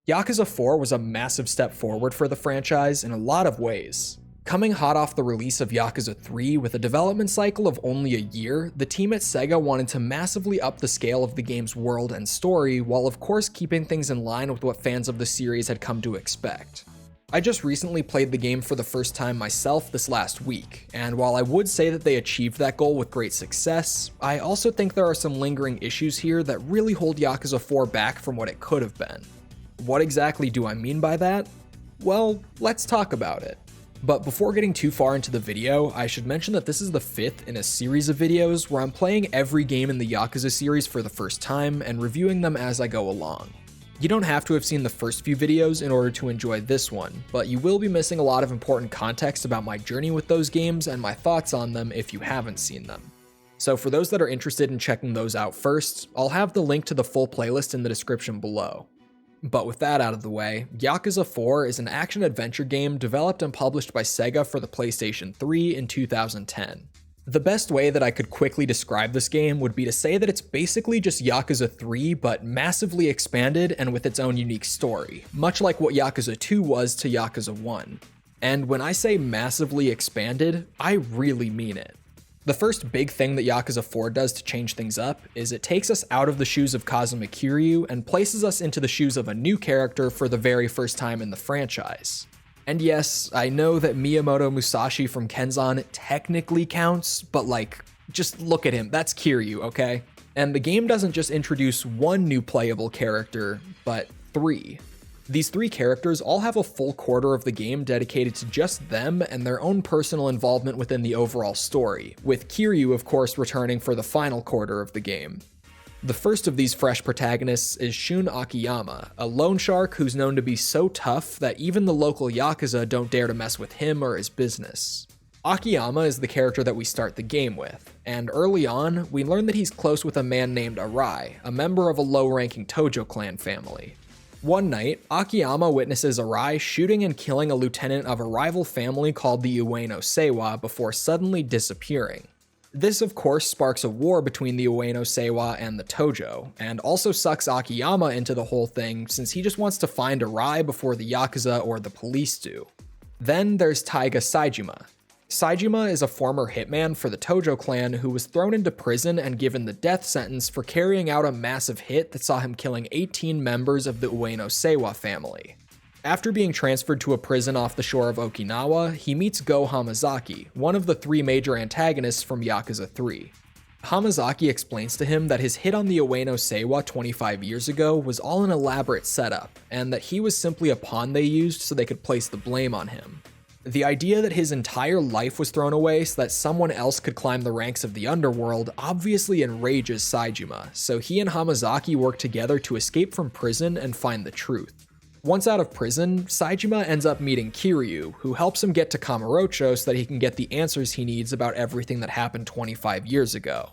Yakuza 4 was a massive step forward for the franchise in a lot of ways. Coming hot off the release of Yakuza 3 with a development cycle of only a year, the team at Sega wanted to massively up the scale of the game's world and story, while of course keeping things in line with what fans of the series had come to expect. I just recently played the game for the first time myself this last week, and while I would say that they achieved that goal with great success, I also think there are some lingering issues here that really hold Yakuza 4 back from what it could have been. What exactly do I mean by that? Well, let's talk about it. But before getting too far into the video, I should mention that this is the 5th in a series of videos where I'm playing every game in the Yakuza series for the first time and reviewing them as I go along. You don't have to have seen the first few videos in order to enjoy this one, but you will be missing a lot of important context about my journey with those games and my thoughts on them if you haven't seen them. So for those that are interested in checking those out first, I'll have the link to the full playlist in the description below. But with that out of the way, Yakuza 4 is an action-adventure game developed and published by Sega for the PlayStation 3 in 2010. The best way that I could quickly describe this game would be to say that it's basically just Yakuza 3 but massively expanded and with its own unique story, much like what Yakuza 2 was to Yakuza 1. And when I say massively expanded, I really mean it. The first big thing that Yakuza 4 does to change things up is it takes us out of the shoes of Kazuma Kiryu and places us into the shoes of a new character for the very first time in the franchise. And yes, I know that Miyamoto Musashi from Kenzan technically counts, but just look at him, that's Kiryu, okay? And the game doesn't just introduce one new playable character, but 3. These 3 characters all have a full quarter of the game dedicated to just them and their own personal involvement within the overall story, with Kiryu of course returning for the final quarter of the game. The first of these fresh protagonists is Shun Akiyama, a loan shark who's known to be so tough that even the local Yakuza don't dare to mess with him or his business. Akiyama is the character that we start the game with, and early on, we learn that he's close with a man named Arai, a member of a low-ranking Tojo clan family. One night, Akiyama witnesses Arai shooting and killing a lieutenant of a rival family called the Ueno Seiwa before suddenly disappearing. This of course sparks a war between the Ueno Seiwa and the Tojo, and also sucks Akiyama into the whole thing since he just wants to find Arai before the Yakuza or the police do. Then there's Taiga Saejima. Saejima is a former hitman for the Tojo clan who was thrown into prison and given the death sentence for carrying out a massive hit that saw him killing 18 members of the Ueno Seiwa family. After being transferred to a prison off the shore of Okinawa, he meets Go Hamazaki, one of the 3 major antagonists from Yakuza 3. Hamazaki explains to him that his hit on the Ueno Seiwa 25 years ago was all an elaborate setup, and that he was simply a pawn they used so they could place the blame on him. The idea that his entire life was thrown away so that someone else could climb the ranks of the underworld obviously enrages Saejima, so he and Hamazaki work together to escape from prison and find the truth. Once out of prison, Saejima ends up meeting Kiryu, who helps him get to Kamurocho so that he can get the answers he needs about everything that happened 25 years ago.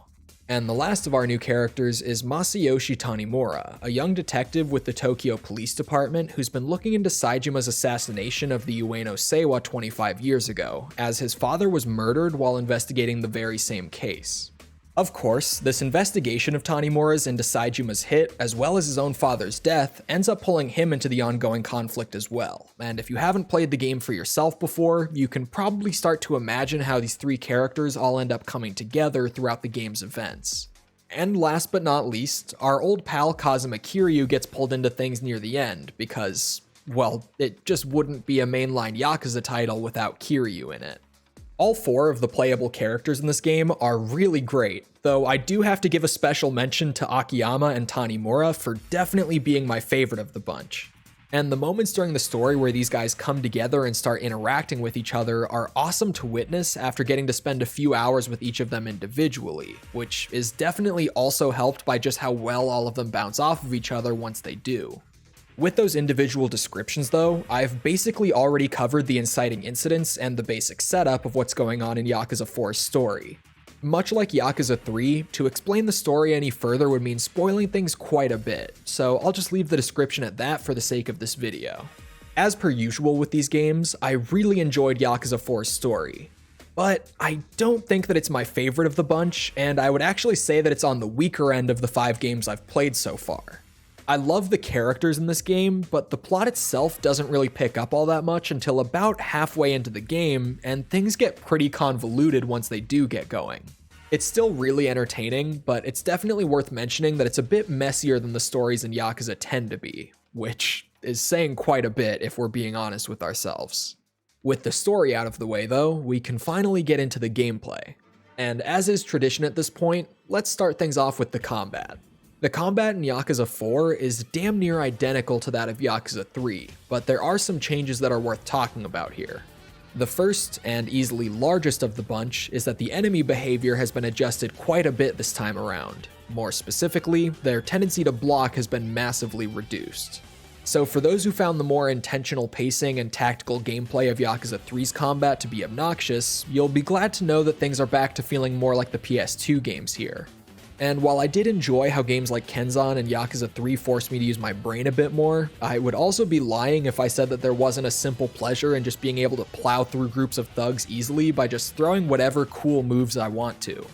And the last of our new characters is Masayoshi Tanimura, a young detective with the Tokyo Police Department who's been looking into Saejima's assassination of the Ueno Seiwa 25 years ago, as his father was murdered while investigating the very same case. Of course, this investigation of Tanimura's into Saejima's hit, as well as his own father's death, ends up pulling him into the ongoing conflict as well. And if you haven't played the game for yourself before, you can probably start to imagine how these 3 characters all end up coming together throughout the game's events. And last but not least, our old pal Kazuma Kiryu gets pulled into things near the end, because, well, it just wouldn't be a mainline Yakuza title without Kiryu in it. All 4 of the playable characters in this game are really great, though I do have to give a special mention to Akiyama and Tanimura for definitely being my favorite of the bunch. And the moments during the story where these guys come together and start interacting with each other are awesome to witness after getting to spend a few hours with each of them individually, which is definitely also helped by just how well all of them bounce off of each other once they do. With those individual descriptions though, I've basically already covered the inciting incidents and the basic setup of what's going on in Yakuza 4's story. Much like Yakuza 3, to explain the story any further would mean spoiling things quite a bit, so I'll just leave the description at that for the sake of this video. As per usual with these games, I really enjoyed Yakuza 4's story. But I don't think that it's my favorite of the bunch, and I would actually say that it's on the weaker end of the 5 games I've played so far. I love the characters in this game, but the plot itself doesn't really pick up all that much until about halfway into the game, and things get pretty convoluted once they do get going. It's still really entertaining, but it's definitely worth mentioning that it's a bit messier than the stories in Yakuza tend to be, which is saying quite a bit if we're being honest with ourselves. With the story out of the way though, we can finally get into the gameplay. And as is tradition at this point, let's start things off with the combat. The combat in Yakuza 4 is damn near identical to that of Yakuza 3, but there are some changes that are worth talking about here. The first, and easily largest of the bunch, is that the enemy behavior has been adjusted quite a bit this time around. More specifically, their tendency to block has been massively reduced. So for those who found the more intentional pacing and tactical gameplay of Yakuza 3's combat to be obnoxious, you'll be glad to know that things are back to feeling more like the PS2 games here. And while I did enjoy how games like Kenzan and Yakuza 3 forced me to use my brain a bit more, I would also be lying if I said that there wasn't a simple pleasure in just being able to plow through groups of thugs easily by just throwing whatever cool moves I want to.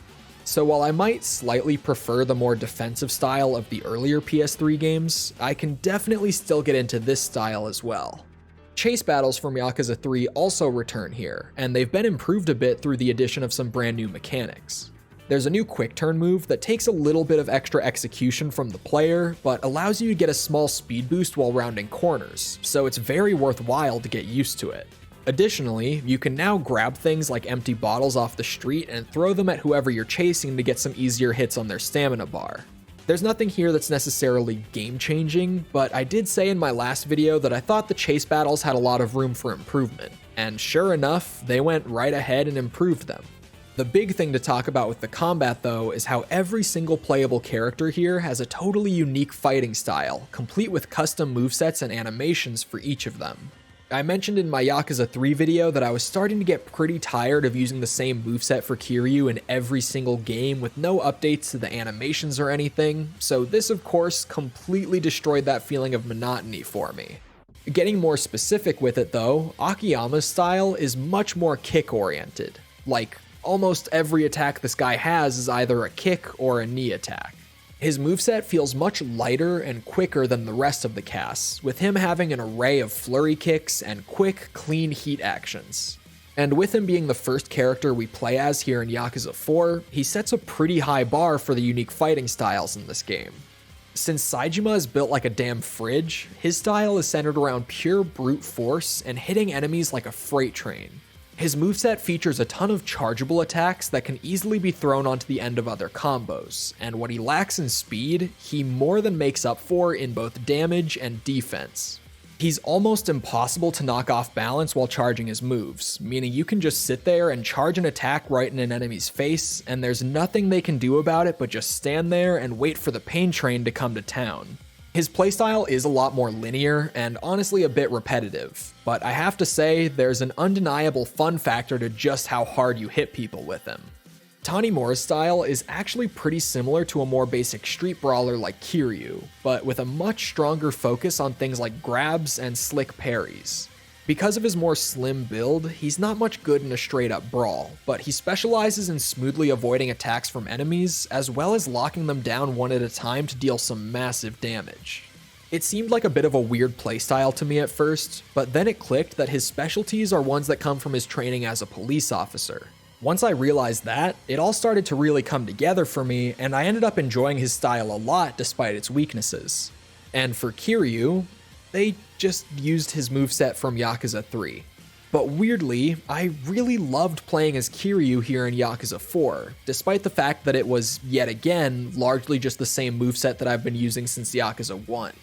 So while I might slightly prefer the more defensive style of the earlier PS3 games, I can definitely still get into this style as well. Chase battles from Yakuza 3 also return here, and they've been improved a bit through the addition of some brand new mechanics. There's a new quick turn move that takes a little bit of extra execution from the player, but allows you to get a small speed boost while rounding corners, so it's very worthwhile to get used to it. Additionally, you can now grab things like empty bottles off the street and throw them at whoever you're chasing to get some easier hits on their stamina bar. There's nothing here that's necessarily game-changing, but I did say in my last video that I thought the chase battles had a lot of room for improvement, and sure enough, they went right ahead and improved them. The big thing to talk about with the combat though is how every single playable character here has a totally unique fighting style, complete with custom movesets and animations for each of them. I mentioned in my Yakuza 3 video that I was starting to get pretty tired of using the same moveset for Kiryu in every single game with no updates to the animations or anything, so this of course completely destroyed that feeling of monotony for me. Getting more specific with it though, Akiyama's style is much more kick-oriented. Like, almost every attack this guy has is either a kick or a knee attack. His moveset feels much lighter and quicker than the rest of the casts, with him having an array of flurry kicks and quick, clean heat actions. And with him being the first character we play as here in Yakuza 4, he sets a pretty high bar for the unique fighting styles in this game. Since Saejima is built like a damn fridge, his style is centered around pure brute force and hitting enemies like a freight train. His moveset features a ton of chargeable attacks that can easily be thrown onto the end of other combos, and what he lacks in speed, he more than makes up for in both damage and defense. He's almost impossible to knock off balance while charging his moves, meaning you can just sit there and charge an attack right in an enemy's face, and there's nothing they can do about it but just stand there and wait for the pain train to come to town. His playstyle is a lot more linear and honestly a bit repetitive, but I have to say there's an undeniable fun factor to just how hard you hit people with him. Tanimura's style is actually pretty similar to a more basic street brawler like Kiryu, but with a much stronger focus on things like grabs and slick parries. Because of his more slim build, he's not much good in a straight up brawl, but he specializes in smoothly avoiding attacks from enemies, as well as locking them down one at a time to deal some massive damage. It seemed like a bit of a weird playstyle to me at first, but then it clicked that his specialties are ones that come from his training as a police officer. Once I realized that, it all started to really come together for me, and I ended up enjoying his style a lot despite its weaknesses. And for Kiryu, they just used his moveset from Yakuza 3. But weirdly, I really loved playing as Kiryu here in Yakuza 4, despite the fact that it was, yet again, largely just the same moveset that I've been using since Yakuza 1.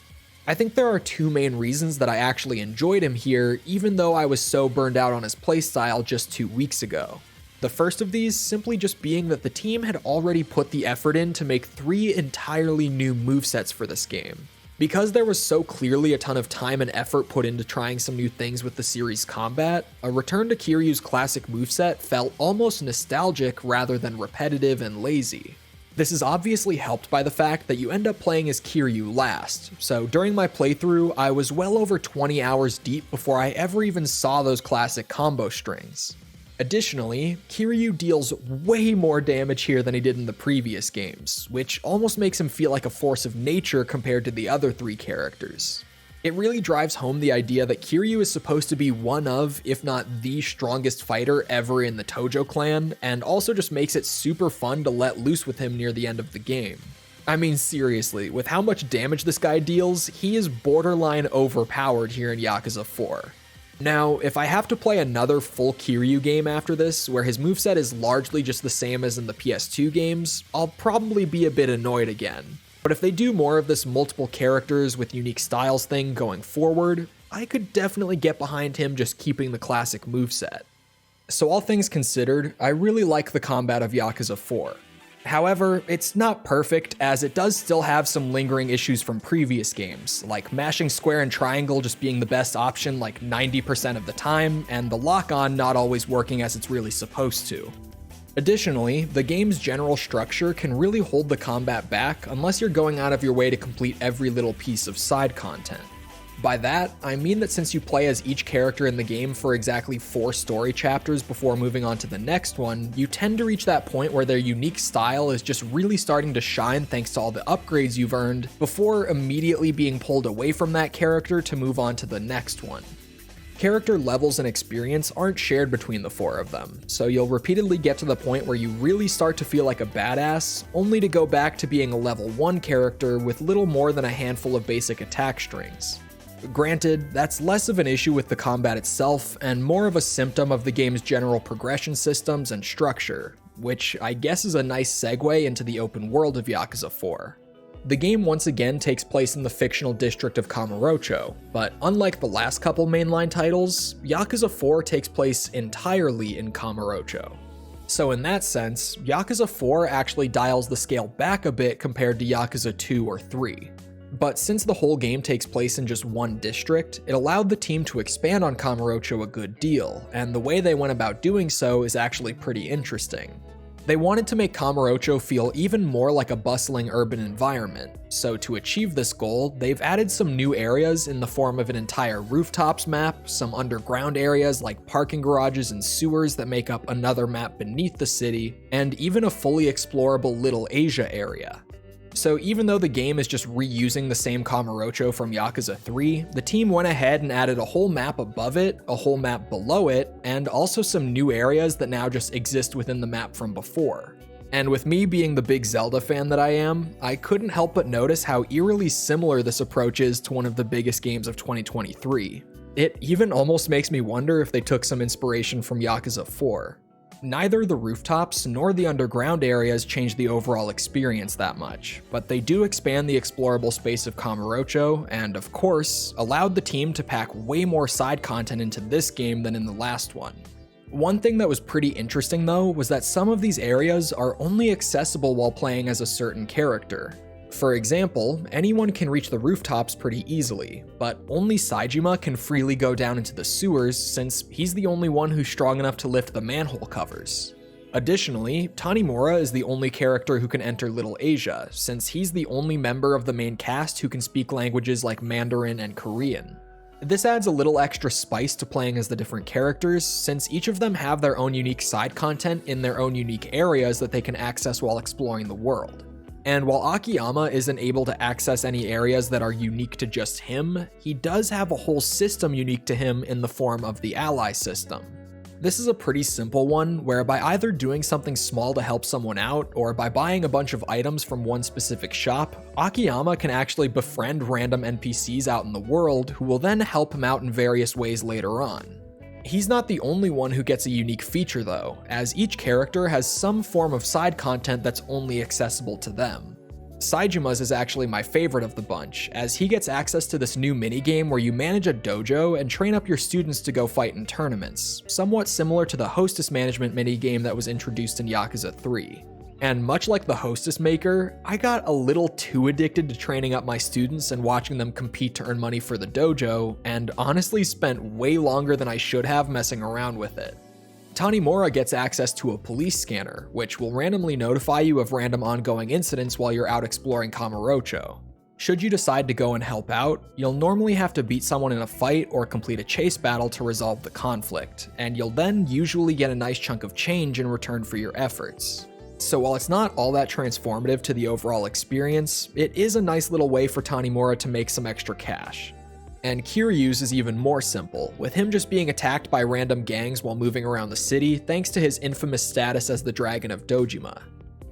I think there are two main reasons that I actually enjoyed him here, even though I was so burned out on his playstyle just 2 weeks ago. The first of these simply just being that the team had already put the effort in to make 3 entirely new movesets for this game. Because there was so clearly a ton of time and effort put into trying some new things with the series' combat, a return to Kiryu's classic moveset felt almost nostalgic rather than repetitive and lazy. This is obviously helped by the fact that you end up playing as Kiryu last, so during my playthrough, I was well over 20 hours deep before I ever even saw those classic combo strings. Additionally, Kiryu deals way more damage here than he did in the previous games, which almost makes him feel like a force of nature compared to the other 3 characters. It really drives home the idea that Kiryu is supposed to be one of, if not the strongest fighter ever in the Tojo clan, and also just makes it super fun to let loose with him near the end of the game. I mean, seriously, with how much damage this guy deals, he is borderline overpowered here in Yakuza 4. Now, if I have to play another full Kiryu game after this, where his moveset is largely just the same as in the PS2 games, I'll probably be a bit annoyed again. But if they do more of this multiple characters with unique styles thing going forward, I could definitely get behind him just keeping the classic moveset. So all things considered, I really like the combat of Yakuza 4. However, it's not perfect, as it does still have some lingering issues from previous games, like mashing square and triangle just being the best option like 90% of the time, and the lock-on not always working as it's really supposed to. Additionally, the game's general structure can really hold the combat back unless you're going out of your way to complete every little piece of side content. By that, I mean that since you play as each character in the game for exactly 4 story chapters before moving on to the next one, you tend to reach that point where their unique style is just really starting to shine thanks to all the upgrades you've earned, before immediately being pulled away from that character to move on to the next one. Character levels and experience aren't shared between the 4 of them, so you'll repeatedly get to the point where you really start to feel like a badass, only to go back to being a level 1 character with little more than a handful of basic attack strings. Granted, that's less of an issue with the combat itself and more of a symptom of the game's general progression systems and structure, which I guess is a nice segue into the open world of Yakuza 4. The game once again takes place in the fictional district of Kamurocho, but unlike the last couple mainline titles, Yakuza 4 takes place entirely in Kamurocho. So in that sense, Yakuza 4 actually dials the scale back a bit compared to Yakuza 2 or 3. But since the whole game takes place in just one district, it allowed the team to expand on Kamurocho a good deal, and the way they went about doing so is actually pretty interesting. They wanted to make Kamurocho feel even more like a bustling urban environment, so to achieve this goal, they've added some new areas in the form of an entire rooftops map, some underground areas like parking garages and sewers that make up another map beneath the city, and even a fully explorable Little Asia area. So even though the game is just reusing the same Kamurocho from Yakuza 3, the team went ahead and added a whole map above it, a whole map below it, and also some new areas that now just exist within the map from before. And with me being the big Zelda fan that I am, I couldn't help but notice how eerily similar this approach is to one of the biggest games of 2023. It even almost makes me wonder if they took some inspiration from Yakuza 4. Neither the rooftops nor the underground areas change the overall experience that much, but they do expand the explorable space of Kamurocho, and of course, allowed the team to pack way more side content into this game than in the last one. One thing that was pretty interesting though was that some of these areas are only accessible while playing as a certain character. For example, anyone can reach the rooftops pretty easily, but only Saejima can freely go down into the sewers since he's the only one who's strong enough to lift the manhole covers. Additionally, Tanimura is the only character who can enter Little Asia, since he's the only member of the main cast who can speak languages like Mandarin and Korean. This adds a little extra spice to playing as the different characters, since each of them have their own unique side content in their own unique areas that they can access while exploring the world. And while Akiyama isn't able to access any areas that are unique to just him, he does have a whole system unique to him in the form of the ally system. This is a pretty simple one, where by either doing something small to help someone out, or by buying a bunch of items from one specific shop, Akiyama can actually befriend random NPCs out in the world who will then help him out in various ways later on. He's not the only one who gets a unique feature though, as each character has some form of side content that's only accessible to them. Saejima's is actually my favorite of the bunch, as he gets access to this new minigame where you manage a dojo and train up your students to go fight in tournaments, somewhat similar to the hostess management minigame that was introduced in Yakuza 3. And much like the hostess maker, I got a little too addicted to training up my students and watching them compete to earn money for the dojo, and honestly spent way longer than I should have messing around with it. Tanimura gets access to a police scanner, which will randomly notify you of random ongoing incidents while you're out exploring Kamurocho. Should you decide to go and help out, you'll normally have to beat someone in a fight or complete a chase battle to resolve the conflict, and you'll then usually get a nice chunk of change in return for your efforts. So while it's not all that transformative to the overall experience, it is a nice little way for Tanimura to make some extra cash. And Kiryu's is even more simple, with him just being attacked by random gangs while moving around the city thanks to his infamous status as the Dragon of Dojima.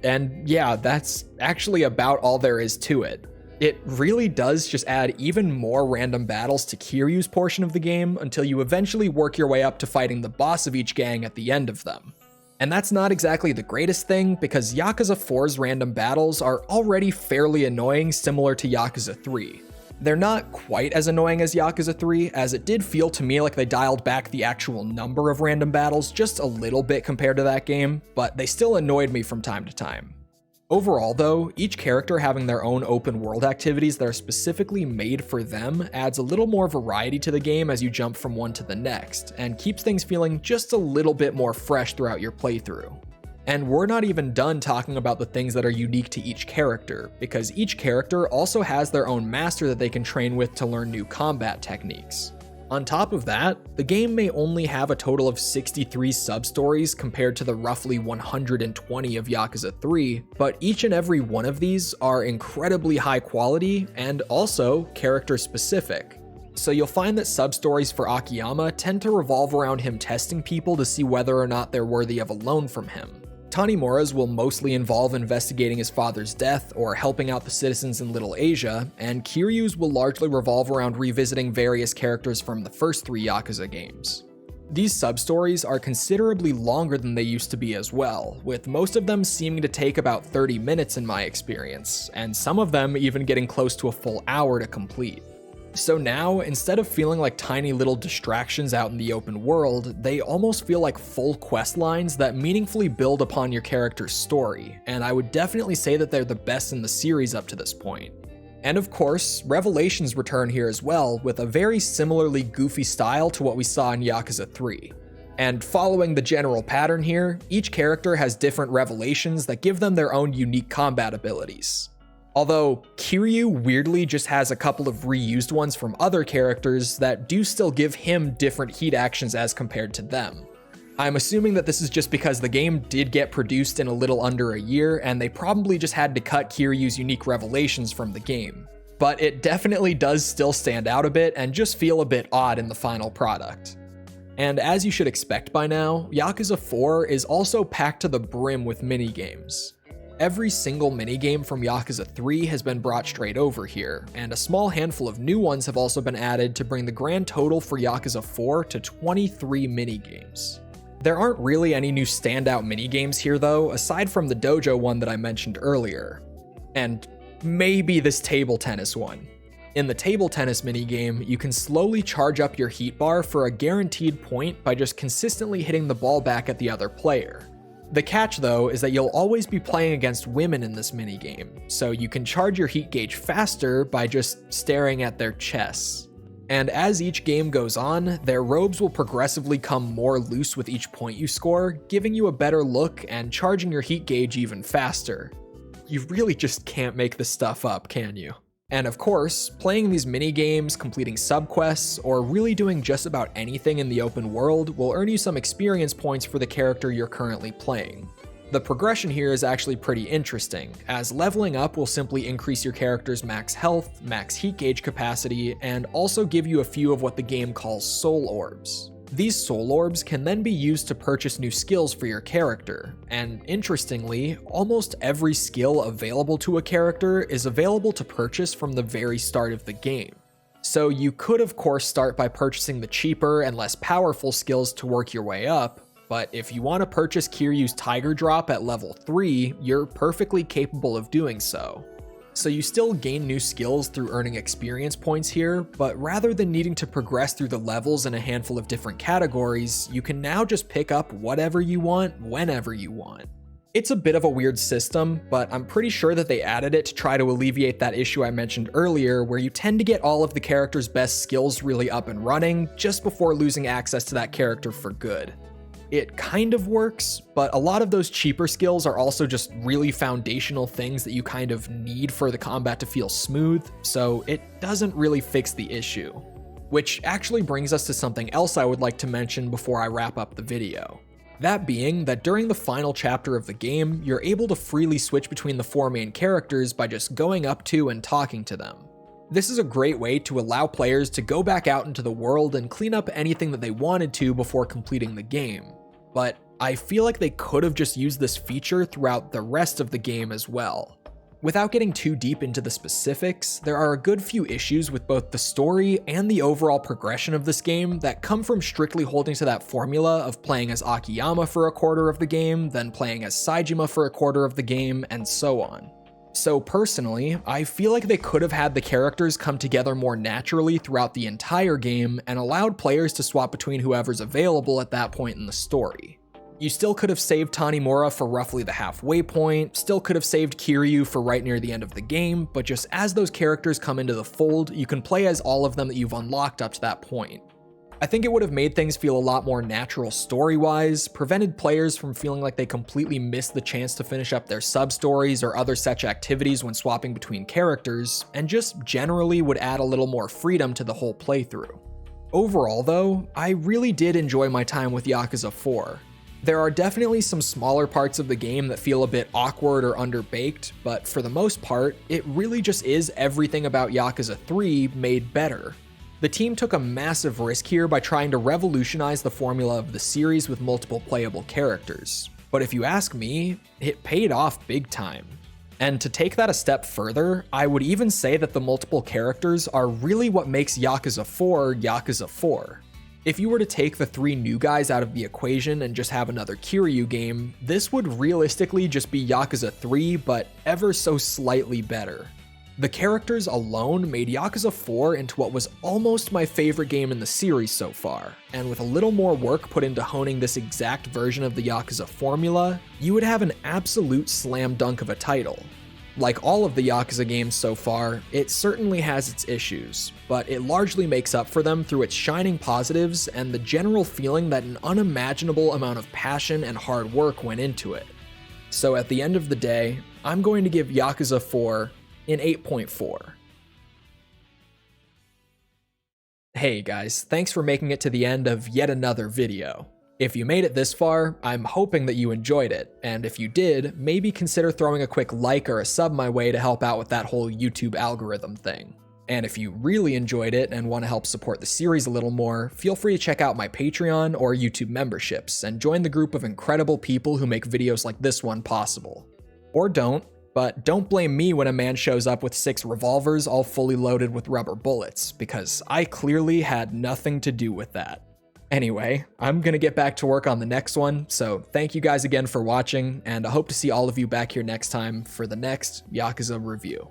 And yeah, that's actually about all there is to it. It really does just add even more random battles to Kiryu's portion of the game until you eventually work your way up to fighting the boss of each gang at the end of them. And that's not exactly the greatest thing, because Yakuza 4's random battles are already fairly annoying, similar to Yakuza 3. They're not quite as annoying as Yakuza 3, as it did feel to me like they dialed back the actual number of random battles just a little bit compared to that game, but they still annoyed me from time to time. Overall though, each character having their own open world activities that are specifically made for them adds a little more variety to the game as you jump from one to the next, and keeps things feeling just a little bit more fresh throughout your playthrough. And we're not even done talking about the things that are unique to each character, because each character also has their own master that they can train with to learn new combat techniques. On top of that, the game may only have a total of 63 sub-stories compared to the roughly 120 of Yakuza 3, but each and every one of these are incredibly high quality and also character specific. So you'll find that sub-stories for Akiyama tend to revolve around him testing people to see whether or not they're worthy of a loan from him. Tanimura's will mostly involve investigating his father's death or helping out the citizens in Little Asia, and Kiryu's will largely revolve around revisiting various characters from the first 3 Yakuza games. These sub-stories are considerably longer than they used to be as well, with most of them seeming to take about 30 minutes in my experience, and some of them even getting close to a full hour to complete. So now, instead of feeling like tiny little distractions out in the open world, they almost feel like full quest lines that meaningfully build upon your character's story, and I would definitely say that they're the best in the series up to this point. And of course, Revelations return here as well, with a very similarly goofy style to what we saw in Yakuza 3. And following the general pattern here, each character has different revelations that give them their own unique combat abilities. Although Kiryu weirdly just has a couple of reused ones from other characters that do still give him different heat actions as compared to them. I'm assuming that this is just because the game did get produced in a little under a year and they probably just had to cut Kiryu's unique revelations from the game. But it definitely does still stand out a bit and just feel a bit odd in the final product. And as you should expect by now, Yakuza 4 is also packed to the brim with minigames. Every single minigame from Yakuza 3 has been brought straight over here, and a small handful of new ones have also been added to bring the grand total for Yakuza 4 to 23 minigames. There aren't really any new standout minigames here though, aside from the dojo one that I mentioned earlier. And maybe this table tennis one. In the table tennis minigame, you can slowly charge up your heat bar for a guaranteed point by just consistently hitting the ball back at the other player. The catch though is that you'll always be playing against women in this minigame, so you can charge your heat gauge faster by just staring at their chests. And as each game goes on, their robes will progressively come more loose with each point you score, giving you a better look and charging your heat gauge even faster. You really just can't make this stuff up, can you? And of course, playing these mini-games, completing subquests, or really doing just about anything in the open world will earn you some experience points for the character you're currently playing. The progression here is actually pretty interesting, as leveling up will simply increase your character's max health, max heat gauge capacity, and also give you a few of what the game calls soul orbs. These soul orbs can then be used to purchase new skills for your character, and interestingly, almost every skill available to a character is available to purchase from the very start of the game. So you could of course start by purchasing the cheaper and less powerful skills to work your way up, but if you want to purchase Kiryu's Tiger Drop at level 3, you're perfectly capable of doing so. So you still gain new skills through earning experience points here, but rather than needing to progress through the levels in a handful of different categories, you can now just pick up whatever you want, whenever you want. It's a bit of a weird system, but I'm pretty sure that they added it to try to alleviate that issue I mentioned earlier, where you tend to get all of the character's best skills really up and running just before losing access to that character for good. it kind of works, but a lot of those cheaper skills are also just really foundational things that you kind of need for the combat to feel smooth, so it doesn't really fix the issue. Which actually brings us to something else I would like to mention before I wrap up the video. That being that during the final chapter of the game, you're able to freely switch between the 4 main characters by just going up to and talking to them. This is a great way to allow players to go back out into the world and clean up anything that they wanted to before completing the game. But I feel like they could have just used this feature throughout the rest of the game as well. Without getting too deep into the specifics, there are a good few issues with both the story and the overall progression of this game that come from strictly holding to that formula of playing as Akiyama for a quarter of the game, then playing as Saejima for a quarter of the game, and so on. So personally, I feel like they could have had the characters come together more naturally throughout the entire game and allowed players to swap between whoever's available at that point in the story. You still could have saved Tanimura for roughly the halfway point, still could have saved Kiryu for right near the end of the game, but just as those characters come into the fold, you can play as all of them that you've unlocked up to that point. I think it would have made things feel a lot more natural story-wise, prevented players from feeling like they completely missed the chance to finish up their sub-stories or other such activities when swapping between characters, and just generally would add a little more freedom to the whole playthrough. Overall though, I really did enjoy my time with Yakuza 4. There are definitely some smaller parts of the game that feel a bit awkward or underbaked, but for the most part, it really just is everything about Yakuza 3 made better. The team took a massive risk here by trying to revolutionize the formula of the series with multiple playable characters, but if you ask me, it paid off big time. And to take that a step further, I would even say that the multiple characters are really what makes Yakuza 4 Yakuza 4. If you were to take the 3 new guys out of the equation and just have another Kiryu game, this would realistically just be Yakuza 3, but ever so slightly better. The characters alone made Yakuza 4 into what was almost my favorite game in the series so far, and with a little more work put into honing this exact version of the Yakuza formula, you would have an absolute slam dunk of a title. Like all of the Yakuza games so far, it certainly has its issues, but it largely makes up for them through its shining positives and the general feeling that an unimaginable amount of passion and hard work went into it. So at the end of the day, I'm going to give Yakuza 4 an 8.4. Hey guys, thanks for making it to the end of yet another video. If you made it this far, I'm hoping that you enjoyed it, and if you did, maybe consider throwing a quick like or a sub my way to help out with that whole YouTube algorithm thing. And if you really enjoyed it and want to help support the series a little more, feel free to check out my Patreon or YouTube memberships and join the group of incredible people who make videos like this one possible. Or don't. But don't blame me when a man shows up with 6 revolvers all fully loaded with rubber bullets, because I clearly had nothing to do with that. Anyway, I'm gonna get back to work on the next one, so thank you guys again for watching, and I hope to see all of you back here next time for the next Yakuza review.